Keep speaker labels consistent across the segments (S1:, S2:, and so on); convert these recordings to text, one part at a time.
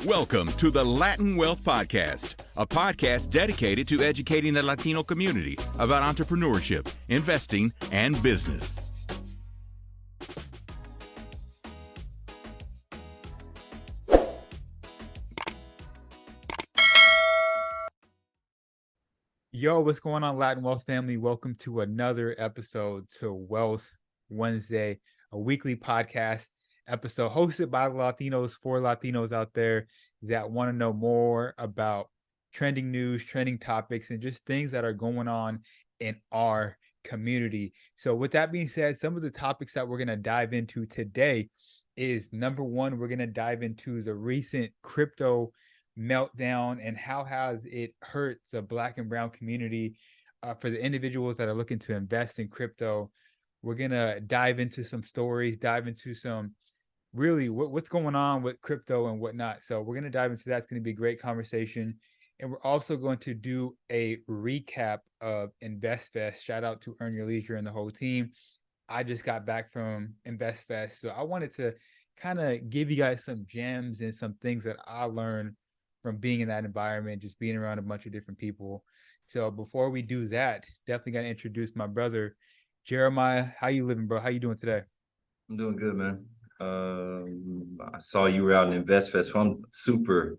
S1: Welcome to the Latin Wealth Podcast, a podcast dedicated to educating the Latino community about entrepreneurship, investing, and business.
S2: Yo, what's going on, Latin Wealth family? Welcome to another episode to Wealth Wednesday, a weekly podcast episode hosted by Latinos for Latinos out there that want to know more about trending news, trending topics, and just things that are going on in our community. So with that being said, some of the topics that we're going to dive into today is number one, we're going to dive into the recent crypto meltdown and how has it hurt the Black and brown community. For the individuals that are looking to invest in crypto, we're gonna dive into some stories, dive into some really what's going on with crypto and whatnot. So we're gonna dive into that. It's gonna be a great conversation, and we're also going to do a recap of InvestFest. Shout out to Earn Your Leisure and the whole team. I just got back from InvestFest, so I wanted to kind of give you guys some gems and some things that I learned from being in that environment, just being around a bunch of different people. So before we do that, definitely got to introduce my brother, Jeremiah. How you living, bro? How you doing today?
S3: I'm doing good, man. I saw you were out in InvestFest. So I'm super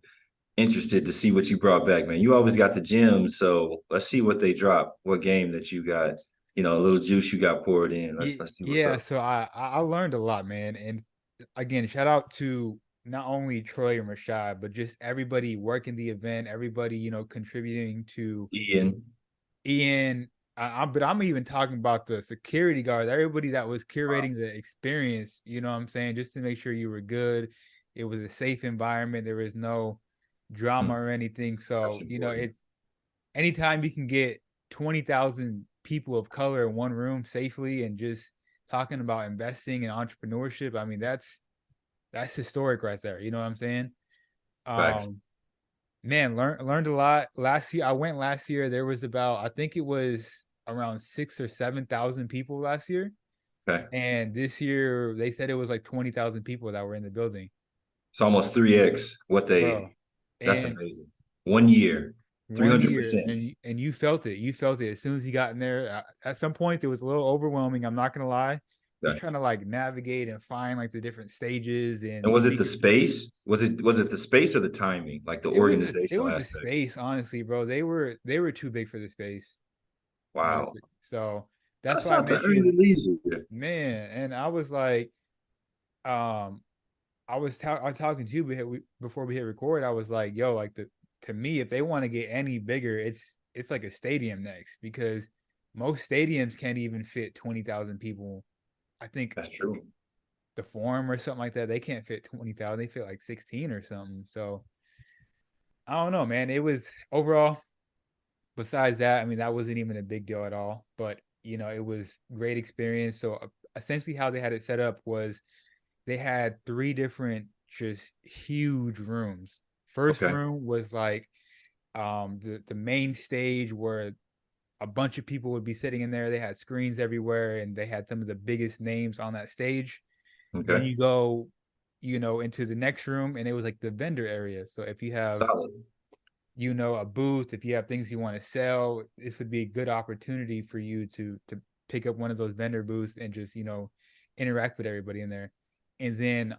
S3: interested to see what you brought back, man. You always got the gems, so let's see what they drop. What game that you got? A little juice you got poured in. Let's see what's up.
S2: So I learned a lot, man. And again, shout out to not only Troy and Rashad, but just everybody working the event, everybody, contributing to Ian. But I'm even talking about the security guards, everybody that was curating the experience, you know what I'm saying? Just to make sure you were good. It was a safe environment. There was no drama or anything. So, it's anytime you can get 20,000 people of color in one room safely and just talking about investing and entrepreneurship. I mean, that's historic right there. You know what I'm saying? Man, learned a lot last year. I went last year. There was about, I think it was around 6,000 or 7,000 people last year.
S3: Okay.
S2: And this year they said it was like 20,000 people that were in the building.
S3: It's almost 3x what they. That's amazing. 1 year. 300%.
S2: And you felt it. You felt it as soon as you got in there. At some point, it was a little overwhelming. I'm not gonna lie. Just trying to like navigate and find like the different stages and
S3: was it the space? Was it the space or the timing? Like the organization?
S2: It was the space, honestly, bro. They were too big for the space.
S3: Wow.
S2: Honestly. So that's why I met you, man. And I was like, I was talking to you before we hit record. I was like, yo, like to me, if they want to get any bigger, it's like a stadium next, because most stadiums can't even fit 20,000 people. I think
S3: that's true.
S2: The Forum or something like that, they can't fit 20,000. They fit like 16 or something. So I don't know, man. It was overall, besides that, I mean, that wasn't even a big deal at all. But, it was great experience. So essentially how they had it set up was they had 3 different just huge rooms. First room was like the main stage where a bunch of people would be sitting in there. They had screens everywhere and they had some of the biggest names on that stage. Then you go, into the next room and it was like the vendor area. So if you have, a booth, if you have things you want to sell, this would be a good opportunity for you to pick up one of those vendor booths and just, interact with everybody in there. And then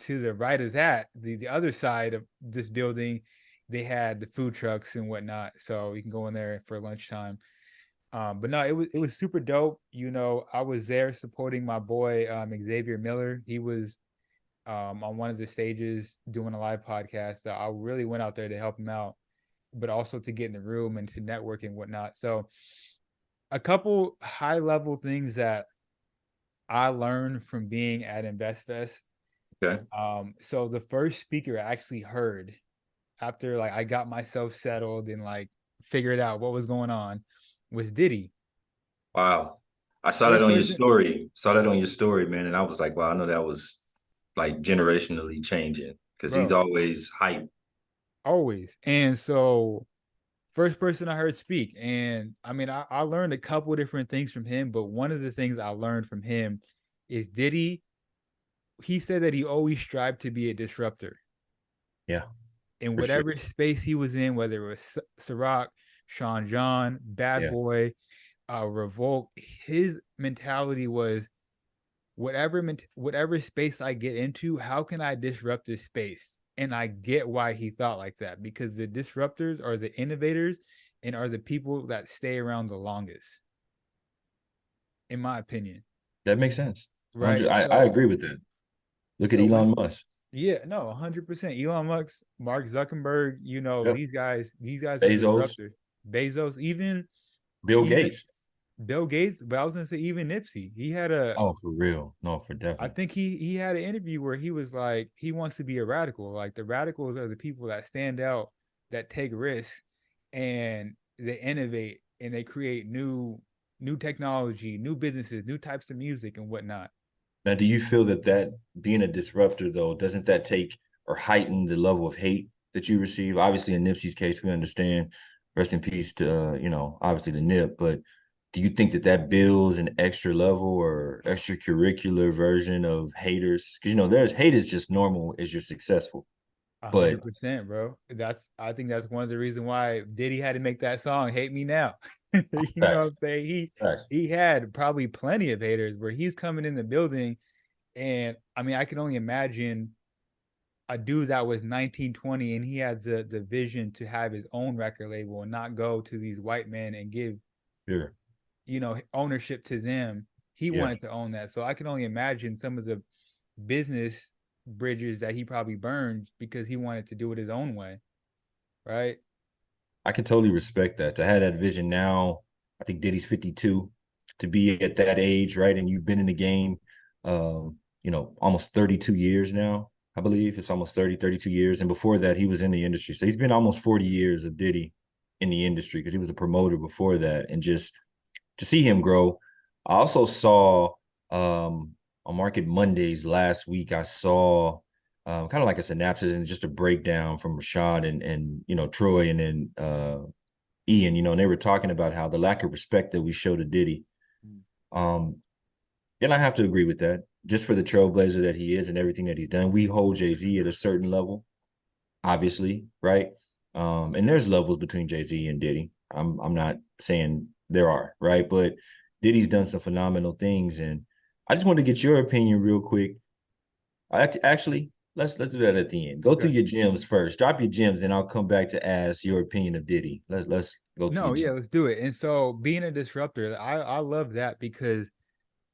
S2: to the right of that, the other side of this building, they had the food trucks and whatnot, so you can go in there for lunchtime. But no, it was super dope. I was there supporting my boy Xavier Miller. He was on one of the stages doing a live podcast. So I really went out there to help him out, but also to get in the room and to network and whatnot. So a couple high level things that I learned from being at InvestFest. So the first speaker I actually heard after like I got myself settled and like figured out what was going on was Diddy.
S3: Wow. I saw that on your story. Man. And I was like, wow, I know that was like generationally changing because he's always hype.
S2: Always. And so first person I heard speak. And I mean, I learned a couple different things from him, but one of the things I learned from him is Diddy, he said that he always strived to be a disruptor.
S4: Yeah.
S2: In
S4: For
S2: whatever space he was in, whether it was Ciroc, Sean John, Bad Boy, Revolt, his mentality was whatever space I get into, how can I disrupt this space? And I get why he thought like that, because the disruptors are the innovators and are the people that stay around the longest, in my opinion.
S4: That makes sense.
S2: Right.
S4: I agree with that. Look at Elon Musk.
S2: Yeah, no, 100%. Elon Musk, Mark Zuckerberg,
S4: Yep.
S2: these guys are
S4: Bezos.
S2: disruptors. Bezos, even
S4: Bill Gates.
S2: Bill Gates, but I was gonna say even Nipsey. He had
S4: for real. No, for
S2: I
S4: definitely.
S2: think he had an interview where he was like, he wants to be a radical. Like the radicals are the people that stand out, that take risks, and they innovate and they create new technology, new businesses, new types of music and whatnot.
S4: Now, do you feel that being a disruptor, though, doesn't that take or heighten the level of hate that you receive? Obviously, in Nipsey's case, we understand. Rest in peace to, obviously the Nip. But do you think that builds an extra level or extracurricular version of haters? Because, there's hate is just normal as you're successful.
S2: 100%, bro. I think that's one of the reasons why Diddy had to make that song "Hate Me Now." You know what I'm saying? He had probably plenty of haters where he's coming in the building, and I mean, I can only imagine a dude that was 19, 20, and he had the vision to have his own record label and not go to these white men and give ownership to them. He wanted to own that. So I can only imagine some of the business bridges that he probably burned because he wanted to do it his own way. Right.
S4: I can totally respect that. To have that vision now, I think Diddy's 52, to be at that age, right? And you've been in the game, almost 32 years now, I believe. It's almost 32 years. And before that, he was in the industry. So he's been almost 40 years of Diddy in the industry because he was a promoter before that. And just to see him grow. I also saw on Market Mondays last week, I saw kind of like a synopsis and just a breakdown from Rashad and Troy and then Ian, and they were talking about how the lack of respect that we show to Diddy. And I have to agree with that. Just for the trailblazer that he is and everything that he's done, we hold Jay-Z at a certain level, obviously, right? And there's levels between Jay-Z and Diddy. I'm not saying there are, right? But Diddy's done some phenomenal things, and I just wanted to get your opinion real quick. Actually, let's do that at the end. Go through your gems first. Drop your gems, and I'll come back to ask your opinion of Diddy. Let's go.
S2: Let's do it. And so, being a disruptor, I love that because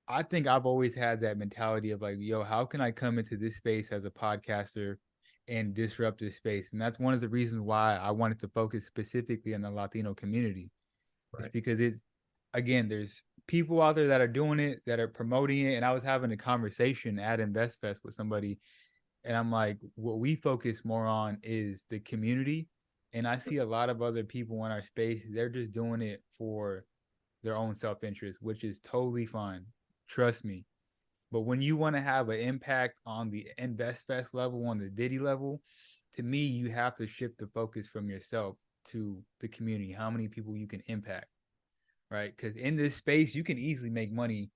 S2: I think I've always had that mentality of like, yo, how can I come into this space as a podcaster and disrupt this space? And that's one of the reasons why I wanted to focus specifically on the Latino community. It's because there's people out there that are doing it, that are promoting it. And I was having a conversation at InvestFest with somebody, and I'm like, what we focus more on is the community. And I see a lot of other people in our space, they're just doing it for their own self-interest, which is totally fine. Trust me. But when you want to have an impact on the InvestFest level, on the Diddy level, to me, you have to shift the focus from yourself to the community, how many people you can impact, right? Because in this space, you can easily make money.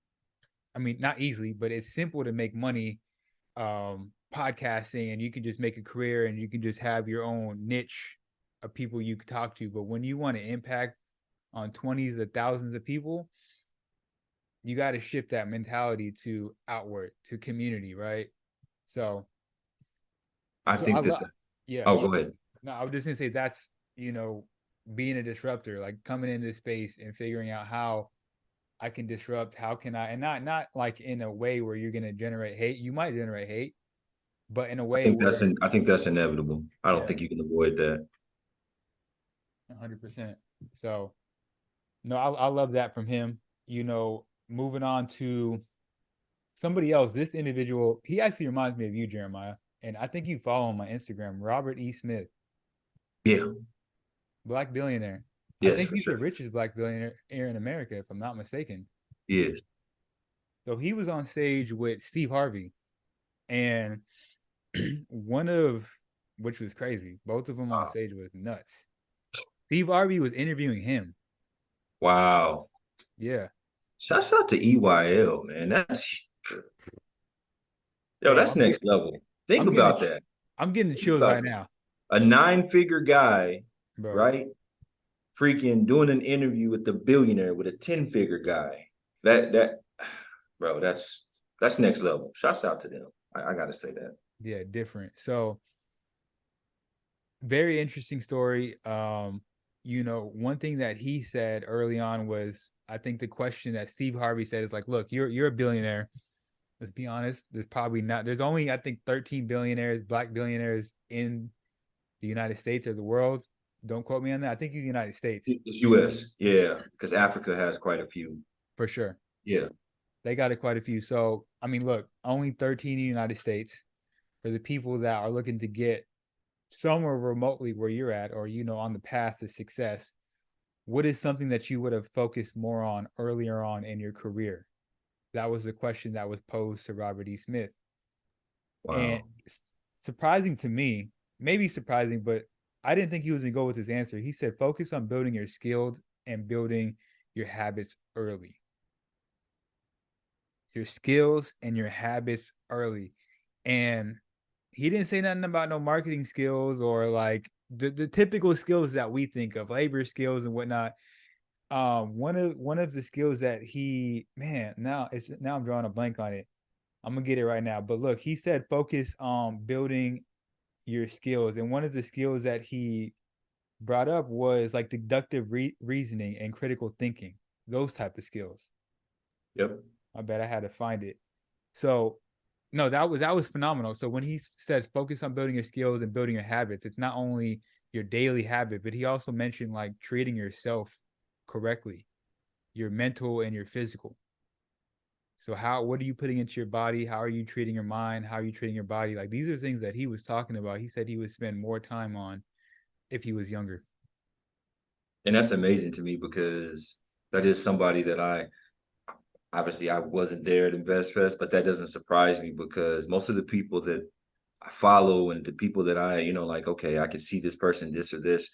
S2: I mean, not easily, but it's simple to make money podcasting, and you can just make a career and you can just have your own niche of people you can talk to. But when you want to impact on 20s of thousands of people, you got to shift that mentality to outward, to community, right? So
S3: I think that. Go ahead.
S2: No, I was just gonna say that's being a disruptor, like coming in this space and figuring out how I can disrupt. How can I, and not like in a way where you're gonna generate hate. You might generate hate, but in a way
S3: I think that's inevitable. I don't think you can avoid that.
S2: 100%. So, no, I love that from him. Moving on to somebody else. This individual, he actually reminds me of you, Jeremiah, and I think you follow him on Instagram, Robert E. Smith.
S3: Yeah.
S2: Black billionaire.
S3: Yes,
S2: I think he's the richest black billionaire in America, if I'm not mistaken.
S3: Yes.
S2: So he was on stage with Steve Harvey, and which was crazy. Both of them on stage was nuts. Steve Harvey was interviewing him.
S3: Wow.
S2: Yeah.
S3: Shouts out to EYL, man. That's next level. Think about that.
S2: I'm getting the chills right now.
S3: A 9-figure guy,
S2: Bro.
S3: right? Freaking doing an interview with the billionaire with a 10-figure guy. Bro, that's next level. Shouts out to them. I gotta say that.
S2: Yeah, different. So very interesting story. One thing that he said early on was, I think the question that Steve Harvey said is like, look, you're a billionaire. Let's be honest. There's only, I think, 13 billionaires, black billionaires in the United States or the world. Don't quote me on that. I think it's the United States.
S3: It's US. Yeah. Because Africa has quite a few.
S2: For sure.
S3: Yeah.
S2: They got quite a few. So, I mean, look, only 13 in the United States. For the people that are looking to get somewhere remotely where you're at, or, on the path to success, what is something that you would have focused more on earlier on in your career? That was the question that was posed to Robert E. Smith.
S3: Wow.
S2: And surprising to me, maybe surprising, but I didn't think he was going to go with his answer. He said, focus on building your skills and building your habits early. Your skills and your habits early. And he didn't say nothing about no marketing skills or like the typical skills that we think of, labor skills and whatnot. One of the skills that now I'm drawing a blank on it. I'm gonna get it right now. But look, he said focus on building your skills, and one of the skills that he brought up was like deductive reasoning and critical thinking, those type of skills.
S3: Yep.
S2: I bet I had to find it. So no, that was phenomenal. So when he says focus on building your skills and building your habits, it's not only your daily habit, but he also mentioned like treating yourself correctly, your mental and your physical. So what are you putting into your body? How are you treating your mind? How are you treating your body? Like, these are things that he was talking about. He said he would spend more time on if he was younger.
S3: And that's amazing to me, because that is somebody that I wasn't there at InvestFest, but that doesn't surprise me, because most of the people that I follow and the people that I, like, okay, I could see this person, this or this,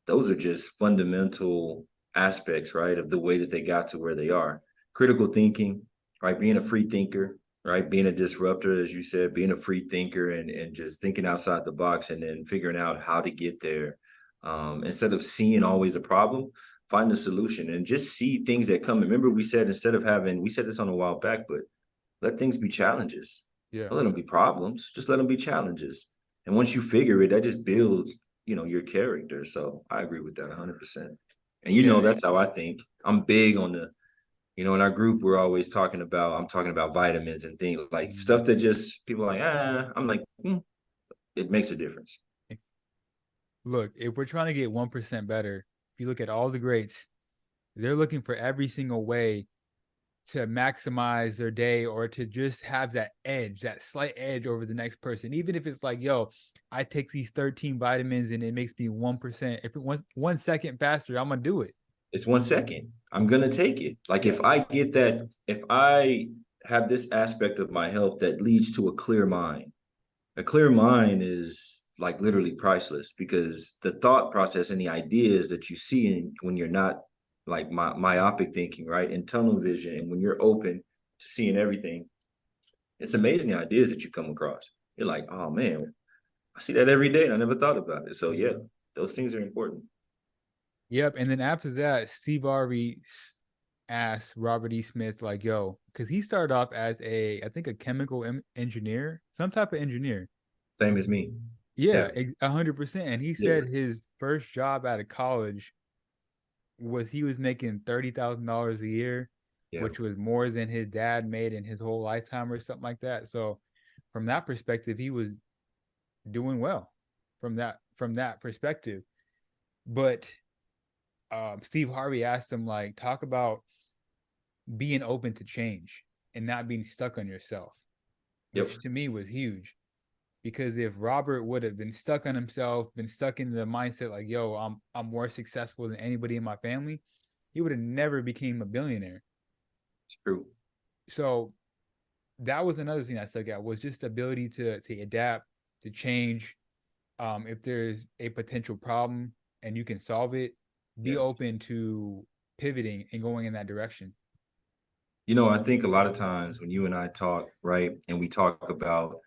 S3: those are just fundamental aspects, right, of the way that they got to where they are. Critical thinking, right, being a free thinker, right, being a disruptor, as you said, being a free thinker and just thinking outside the box and then figuring out how to get there. Instead of seeing always a problem, find a solution and just see things that come. Remember, we said we said this on a while back, but let things be challenges.
S2: Yeah.
S3: Don't let them be problems. Just let them be challenges. And once you figure it, that just builds, your character. So I agree with that 100%. And that's how I think. I'm big on the, in our group, I'm talking about vitamins and things like stuff that just people are like, I'm like, it makes a difference.
S2: Look, if we're trying to get 1% better, if you look at all the greats, they're looking for every single way to maximize their day or to just have that edge, that slight edge over the next person. Even if it's like, yo, I take these 13 vitamins and it makes me 1%. If it wants 1 second faster, I'm going to do it.
S3: It's 1 second. I'm going to take it. Like, if I get that, if I have this aspect of my health that leads to a clear mind is like literally priceless, because the thought process and the ideas that you see when you're not like myopic thinking, right, and tunnel vision, and when you're open to seeing everything, it's amazing the ideas that you come across. You're like, oh man, I see that every day and I never thought about it. So yeah, those things are important.
S2: Yep. And then after that, Steve Harvey asked Robert E. Smith, like, yo, because he started off as I think a chemical engineer, some type of engineer.
S3: Same as me.
S2: Yeah, 100%. And he said his first job out of college he was making $30,000 a year, which was more than his dad made in his whole lifetime or something like that. So from that perspective, he was doing well from that perspective. But Steve Harvey asked him, like, talk about being open to change and not being stuck on yourself, which to me was huge. Because if Robert would have been stuck on himself, been stuck in the mindset like, yo, I'm more successful than anybody in my family, he would have never became a billionaire.
S3: It's true.
S2: So that was another thing I stuck out, was just the ability to adapt, to change. If there's a potential problem and you can solve it, be open to pivoting and going in that direction.
S3: I think a lot of times when you and I talk, right, and we talk about,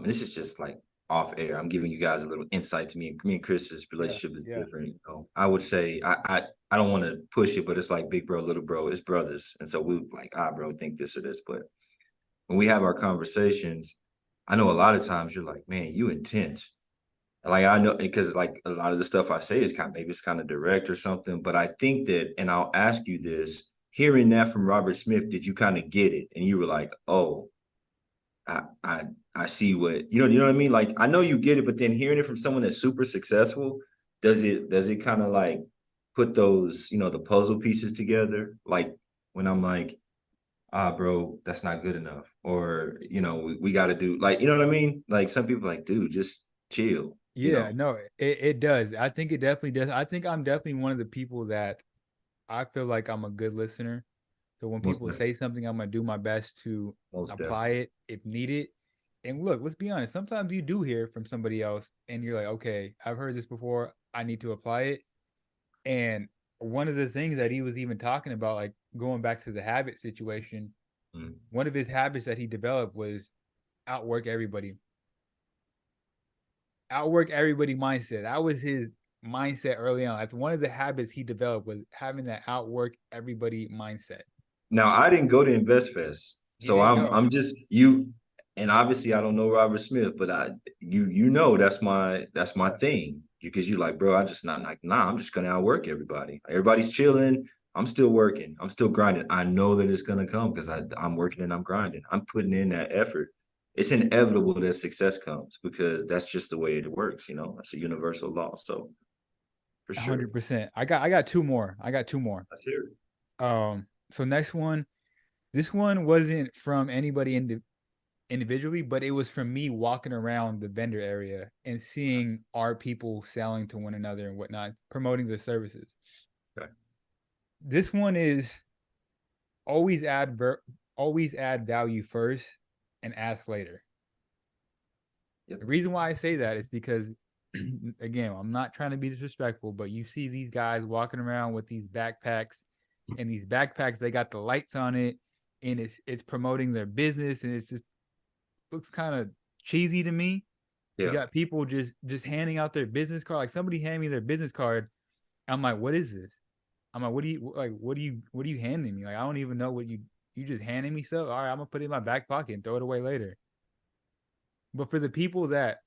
S3: this is just like off air. I'm giving you guys a little insight to me. Me and Chris's relationship is different. You know, I would say I don't want to push it, but it's like big bro, little bro, it's brothers. And so we like, bro, think this or this. But when we have our conversations, I know a lot of times you're like, man, you intense. Like I know because like a lot of the stuff I say is maybe it's kind of direct or something. But I think that, and I'll ask you this, hearing that from Robert Smith, did you kind of get it? And you were like, oh, I see what you know what I mean? Like I know you get it, but then hearing it from someone that's super successful, does it kind of like put those, the puzzle pieces together? Like when I'm like, bro, that's not good enough. Or, we got to do like, you know what I mean? Like some people are like, dude, just chill.
S2: Yeah, no, it does. I think it definitely does. I think I'm definitely one of the people that I feel like I'm a good listener. So when
S3: Most
S2: people
S3: definitely.
S2: say something, I'm gonna do my best to
S3: Most
S2: apply it if needed. And look, let's be honest. Sometimes you do hear from somebody else, and you're like, okay, I've heard this before. I need to apply it. And one of the things that he was even talking about, like going back to the habit situation, one of his habits that he developed was outwork everybody. Outwork everybody mindset. That was his mindset early on. That's one of the habits he developed, was having that outwork everybody mindset.
S3: Now I didn't go to InvestFest,
S2: You
S3: so
S2: didn't
S3: I'm
S2: go.
S3: I'm just you, and obviously I don't know Robert Smith, but that's my thing, because you like, bro, I just not like, I'm just gonna outwork everybody. Everybody's chilling. I'm still working. I'm still grinding. I know that it's gonna come because I'm working and I'm grinding. I'm putting in that effort. It's inevitable that success comes because that's just the way it works. That's a universal law. So for sure,
S2: 100%. I got two more.
S3: let's hear it.
S2: So next one, this one wasn't from anybody individually, but it was from me walking around the vendor area and seeing our people selling to one another and whatnot, promoting their services.
S3: Okay.
S2: This one is always always add value first and ask later.
S3: Yep.
S2: The reason why I say that is because, again, I'm not trying to be disrespectful, but you see these guys walking around with these backpacks, and these backpacks, they got the lights on it, and it's promoting their business, and it's just looks kind of cheesy to me.
S3: Yeah.
S2: You got people just handing out their business card. Like somebody hand me their business card. I'm like, what is this? I'm like, what are you handing me? Like, I don't even know what you just handing me stuff. All right, I'm gonna put it in my back pocket and throw it away later. But for the people that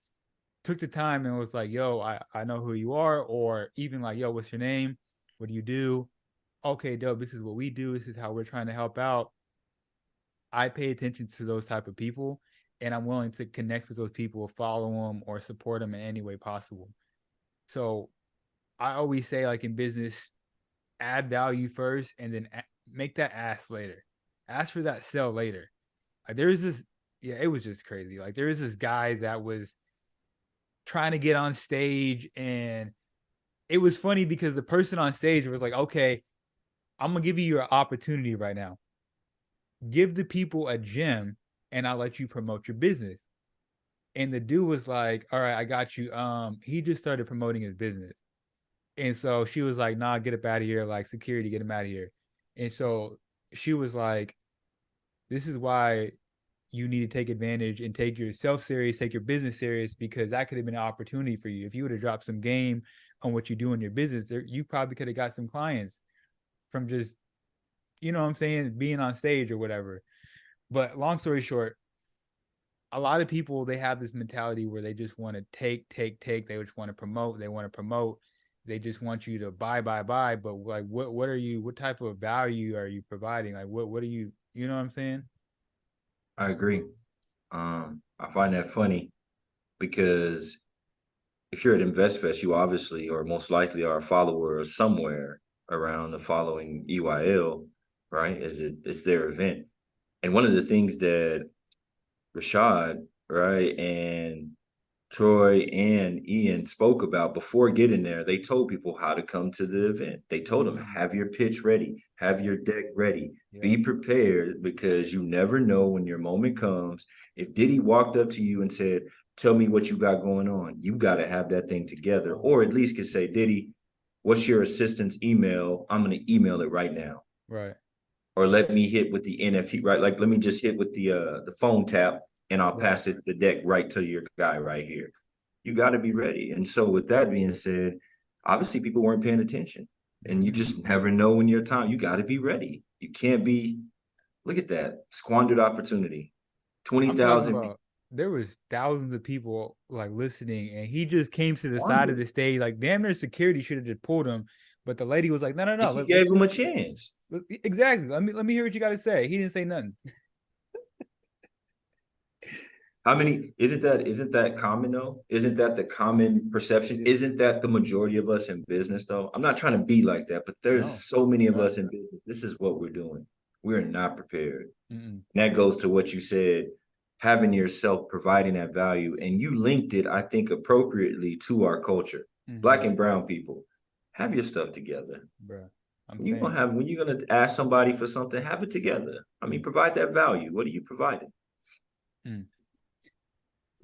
S2: took the time and was like, yo, I know who you are, or even like, yo, what's your name? What do you do? Okay, dope. This is what we do. This is how we're trying to help out. I pay attention to those type of people, and I'm willing to connect with those people, follow them, or support them in any way possible. So I always say, like in business, add value first, and then make that ask later. Ask for that sell later. Like there's this, yeah, it was just crazy. Like there was this guy that was trying to get on stage, and it was funny because the person on stage was like, okay, I'm gonna give you your opportunity right now. Give the people a gem, and I'll let you promote your business. And the dude was like, all right, I got you. He just started promoting his business. And so she was like, nah, get up out of here. Like, security, get him out of here. And so she was like, this is why you need to take advantage and take yourself serious, take your business serious, because that could have been an opportunity for you. If you would have dropped some game on what you do in your business, you probably could have got some clients from just, you know what I'm saying, being on stage or whatever. But long story short, a lot of people, they have this mentality where they just want to take. They just want to promote. They just want you to buy. But like, what type of value are you providing? Like, what are you know what I'm saying?
S3: I agree. I find that funny because if you're at InvestFest, you obviously or most likely are a follower of somewhere around the following EYL, right? It's their event. And one of the things that Rashad, right, and Troy and Ian spoke about before getting there, they told people how to come to the event. They told them, have your pitch ready, have your deck ready, be prepared, because you never know when your moment comes. If Diddy walked up to you and said, tell me what you got going on, you got to have that thing together, or at least could say, Diddy, what's your assistant's email? I'm going to email it right now.
S2: Right.
S3: Or let me hit with the NFT, right? Like, let me just hit with the phone tap and I'll pass the deck right to your guy right here. You got to be ready. And so with that being said, obviously people weren't paying attention, and you just never know when your time. You got to be ready. You can't be. Look at that squandered opportunity. 20,000.
S2: There was thousands of people like listening, and he just came to the side of the stage like damn near security should have just pulled him, but the lady was like, no.
S3: She gave him a chance.
S2: Exactly. Let me hear what you got to say. He didn't say nothing.
S3: How many? Isn't that common though? Isn't that the common perception? Isn't that the majority of us in business though? I'm not trying to be like that, but there's so many of us in business. This is what we're doing. We're not prepared. And that goes to what you said, having yourself providing that value. And you linked it, I think, appropriately to our culture. Black and brown people, have your stuff together.
S2: Bro,
S3: when you're gonna ask somebody for something, have it together. I mean, provide that value. What are you providing?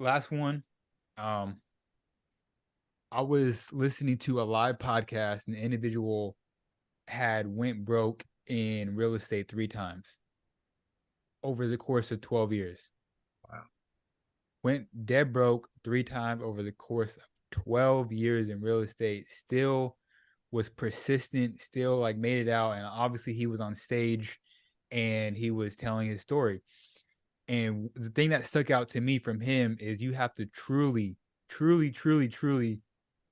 S2: Last one. I was listening to a live podcast, and the individual had went broke in real estate 3 times over the course of 12 years.
S3: Wow.
S2: Went dead broke 3 times over the course of 12 years in real estate, still was persistent, still like made it out. And obviously he was on stage and he was telling his story. And the thing that stuck out to me from him is you have to truly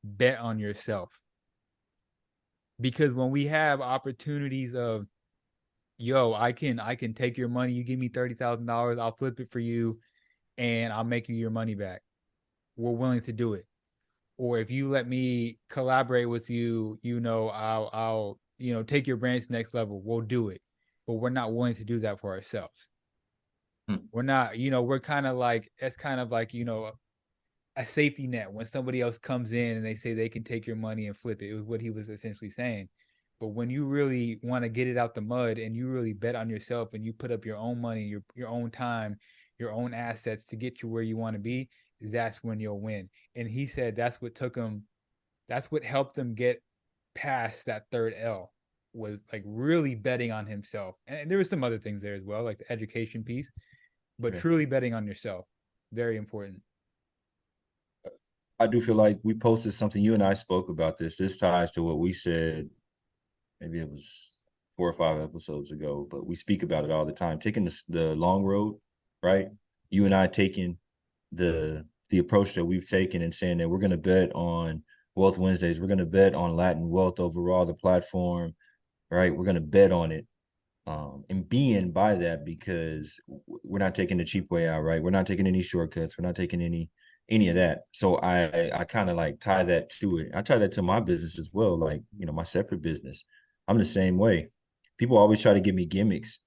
S2: bet on yourself. Because when we have opportunities of, yo, I can take your money, you give me $30,000, I'll flip it for you, and I'll make you your money back. We're willing to do it. Or if you let me collaborate with you, I'll take your brand to the next level. We'll do it. But we're not willing to do that for ourselves. We're not, we're kind of like, it's kind of like, a safety net when somebody else comes in and they say they can take your money and flip it. It was what he was essentially saying. But when you really want to get it out the mud and you really bet on yourself and you put up your own money, your own time, your own assets to get you where you want to be, that's when you'll win. And he said that's what helped him get past that third L, was like really betting on himself. And there were some other things there as well, like the education piece, but truly betting on yourself. Very important.
S4: I do feel like we posted something. You and I spoke about this. This ties to what we said. Maybe it was 4 or 5 episodes ago, but we speak about it all the time. Taking the long road, right? You and I taking the approach that we've taken and saying that we're going to bet on Wealth Wednesdays. We're going to bet on Latin Wealth overall, the platform, right? We're going to bet on it. And being by that, because we're not taking the cheap way out, right? We're not taking any shortcuts. We're not taking any of that. So I kind of like tie that to it. I tie that to my business as well. Like, my separate business, I'm the same way. People always try to give me gimmicks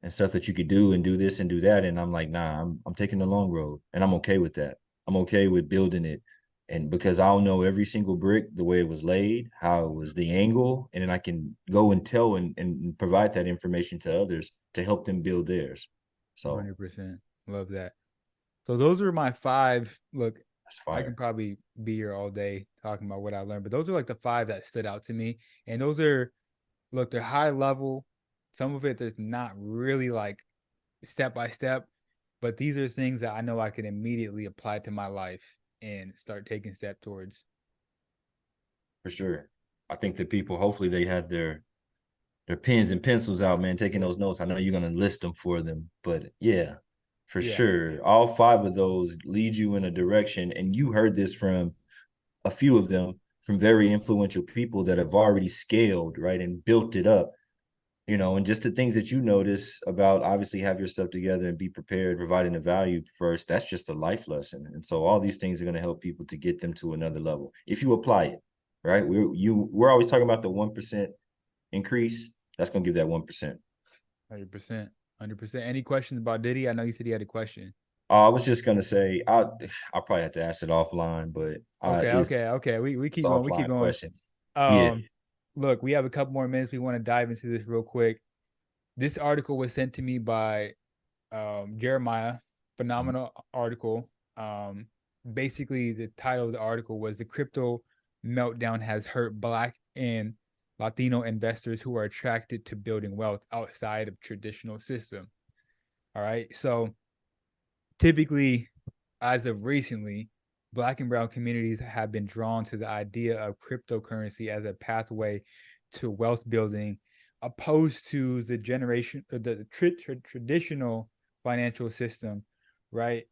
S4: and stuff that you could do and do this and do that. And I'm like, nah, I'm taking the long road, and I'm okay with that. I'm okay with building it. And because I'll know every single brick, the way it was laid, how it was the angle, and then I can go and tell and provide that information to others to help them build theirs. So
S2: 100%. Love that. So those are my 5. Look,
S4: I
S2: can probably be here all day talking about what I learned, but those are like the 5 that stood out to me. And those are, look, they're high level. Some of it there's not really like step by step, but these are things that I know I can immediately apply to my life and start taking steps towards.
S4: For sure. I think that people, hopefully they had their pens and pencils out, man, taking those notes. I know you're going to list them for them, but yeah, for sure. All 5 of those lead you in a direction. And you heard this from a few of them, from very influential people that have already scaled, right, and built it up. And just the things that you notice about, obviously, have your stuff together and be prepared, providing the value first. That's just a life lesson. And so all these things are going to help people to get them to another level if you apply it, right? We're always talking about the 1% increase. That's going to give that 1%.
S2: 100%. Any questions about Diddy? I know you said he had a question.
S4: I was just going to say, I'll probably have to ask it offline, but
S2: okay. We keep going. We keep going.
S4: Question. Yeah.
S2: Look, we have a couple more minutes. We want to dive into this real quick. This article was sent to me by Jeremiah. Phenomenal article. Basically, the title of the article was "The Crypto Meltdown Has Hurt Black and Latino Investors Who Are Attracted to Building Wealth Outside of Traditional System." All right. So typically, as of recently, Black and brown communities have been drawn to the idea of cryptocurrency as a pathway to wealth building, opposed to the traditional financial system, right?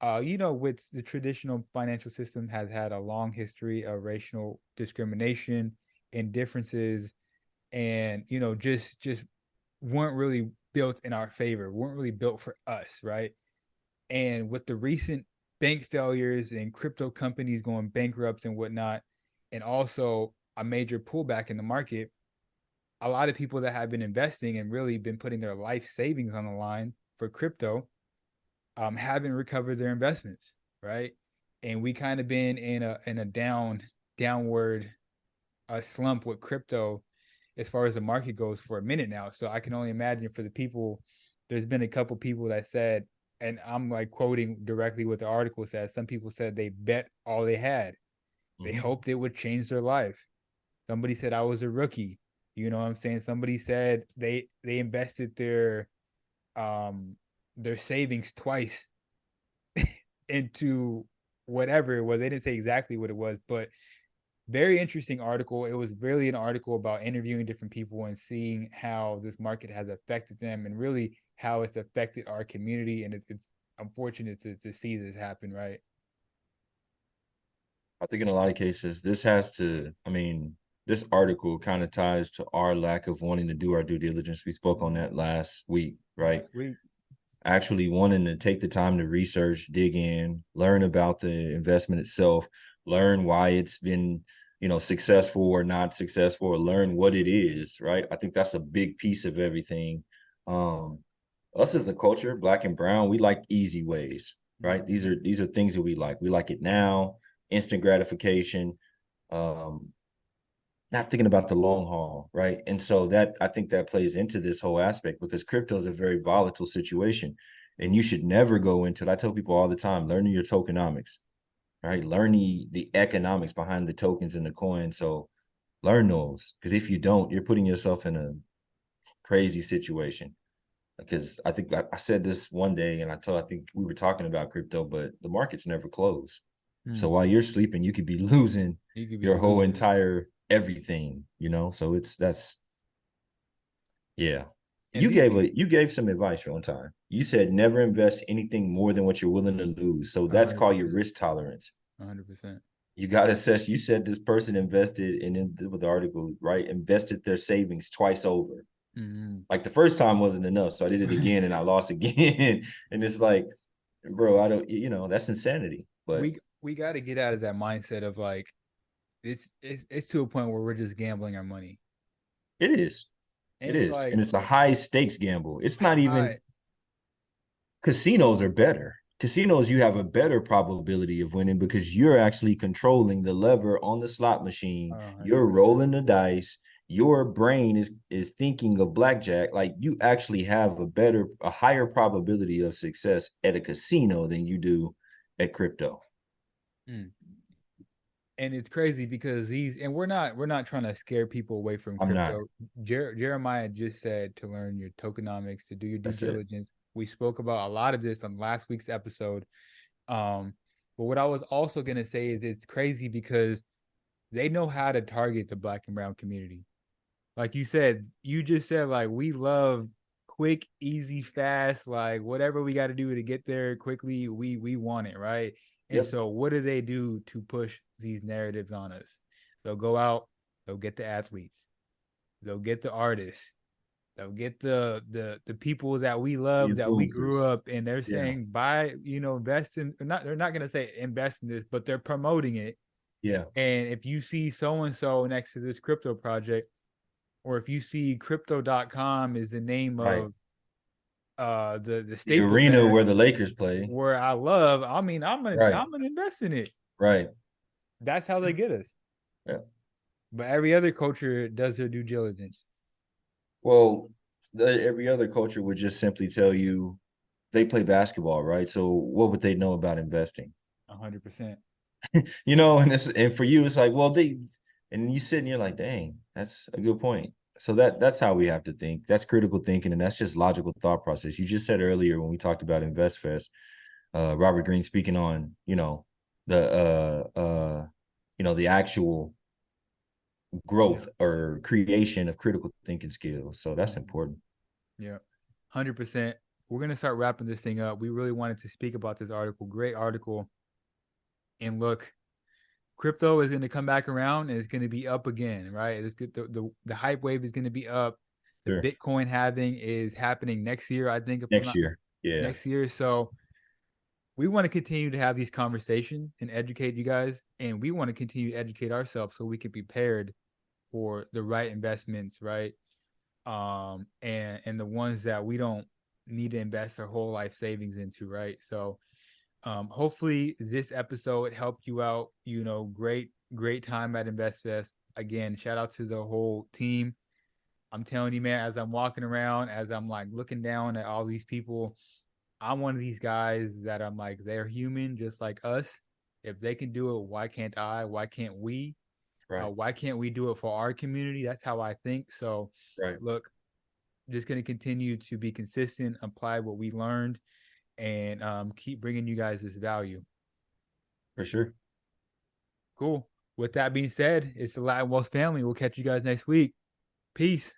S2: With the traditional financial system has had a long history of racial discrimination, indifferences, and just weren't really built in our favor, weren't really built for us, right? And with the recent bank failures and crypto companies going bankrupt and whatnot, and also a major pullback in the market, a lot of people that have been investing and really been putting their life savings on the line for crypto haven't recovered their investments, right? And we kind of been in a downward slump with crypto as far as the market goes for a minute now. So I can only imagine for the people, there's been a couple people that said, and I'm like quoting directly what the article says, some people said they bet all they had. They hoped it would change their life. Somebody said I was a rookie. You know what I'm saying? Somebody said they invested their savings twice into whatever it was. They didn't say exactly what it was, but very interesting article. It was really an article about interviewing different people and seeing how this market has affected them and really how it's affected our community. And it's unfortunate to see this happen, right?
S4: I think in a lot of cases, this article kind of ties to our lack of wanting to do our due diligence. We spoke on that last week, right?
S2: Last week.
S4: Actually wanting to take the time to research, dig in, learn about the investment itself, learn why it's been, successful or not successful, or learn what it is, right? I think that's a big piece of everything. Us as a culture, Black and brown, we like easy ways, right? These are things that we like. We like it now, instant gratification, not thinking about the long haul, right? And so I think that plays into this whole aspect, because crypto is a very volatile situation, and you should never go into it. I tell people all the time, learn your tokenomics, right? Learn the economics behind the tokens and the coins. So learn those, because if you don't, you're putting yourself in a crazy situation. Because I think I said this one day, and I think we were talking about crypto, but the markets never close. So while you're sleeping, you could be losing your whole entire everything, So yeah. And you gave some advice one time. You said never invest anything more than what you're willing to lose. So that's 100%. Called your risk tolerance.
S2: 100%.
S4: You got to assess. You said this person invested with the article, right? Invested their savings twice over. Like the first time wasn't enough, so I did it again and I lost again. And it's like, bro, I don't, that's insanity. But
S2: we got to get out of that mindset of like, it's to a point where we're just gambling our money.
S4: It is. And it's a high stakes gamble. It's not even. Casinos are better. Casinos, you have a better probability of winning because you're actually controlling the lever on the slot machine. You're rolling the dice. Your brain is thinking of blackjack. Like, you actually have a higher probability of success at a casino than you do at crypto.
S2: And it's crazy because we're not trying to scare people away from crypto. Jeremiah just said to learn your tokenomics, to do your due diligence. We spoke about a lot of this on last week's episode. But what I was also going to say is it's crazy because they know how to target the Black and brown community. Like you just said, like, we love quick, easy, fast, like whatever we got to do to get there quickly, we want it, right? And so what do they do to push these narratives on us? They'll go out, they'll get the athletes, they'll get the artists, they'll get the people that we love, that we grew up, and they're saying buy, invest in, they're not gonna say invest in this, but they're promoting it.
S4: Yeah.
S2: And if you see so and so next to this crypto project, or if you see crypto.com is the name of the
S4: arena center where the Lakers play,
S2: where I love, I'm gonna invest in it.
S4: Right.
S2: That's how they get us.
S4: Yeah.
S2: But every other culture does their due diligence.
S4: Well, every other culture would just simply tell you they play basketball, right? So what would they know about investing?
S2: 100%.
S4: And for you, it's like, well, and you sit and you're like, dang, that's a good point. So that's how we have to think. That's critical thinking, and that's just logical thought process. You just said earlier when we talked about InvestFest, Robert Greene speaking on, the actual growth or creation of critical thinking skills. So that's important.
S2: Yeah, 100%. We're going to start wrapping this thing up. We really wanted to speak about this article. Great article. And look, crypto is going to come back around and it's going to be up again, right? It's good. The hype wave is going to be up. The
S4: Sure.
S2: Bitcoin halving is happening next year, I think.
S4: Next year. Yeah.
S2: Next year. So we want to continue to have these conversations and educate you guys. And we want to continue to educate ourselves so we can be prepared for the right investments, right? And the ones that we don't need to invest our whole life savings into, right? So hopefully this episode helped you out. Great time at InvestFest. Again, shout out to the whole team. I'm telling you, man, as I'm walking around, as I'm like looking down at all these people, I'm one of these guys that I'm like, they're human just like us. If they can do it, why can't I? Why can't we?
S4: Right.
S2: Why can't we do it for our community? That's how I think. So
S4: Right.
S2: look, just going to continue to be consistent, apply what we learned, and keep bringing you guys this value.
S4: For sure.
S2: Cool. With that being said, it's the Latin Wealth family. We'll catch you guys next week. Peace.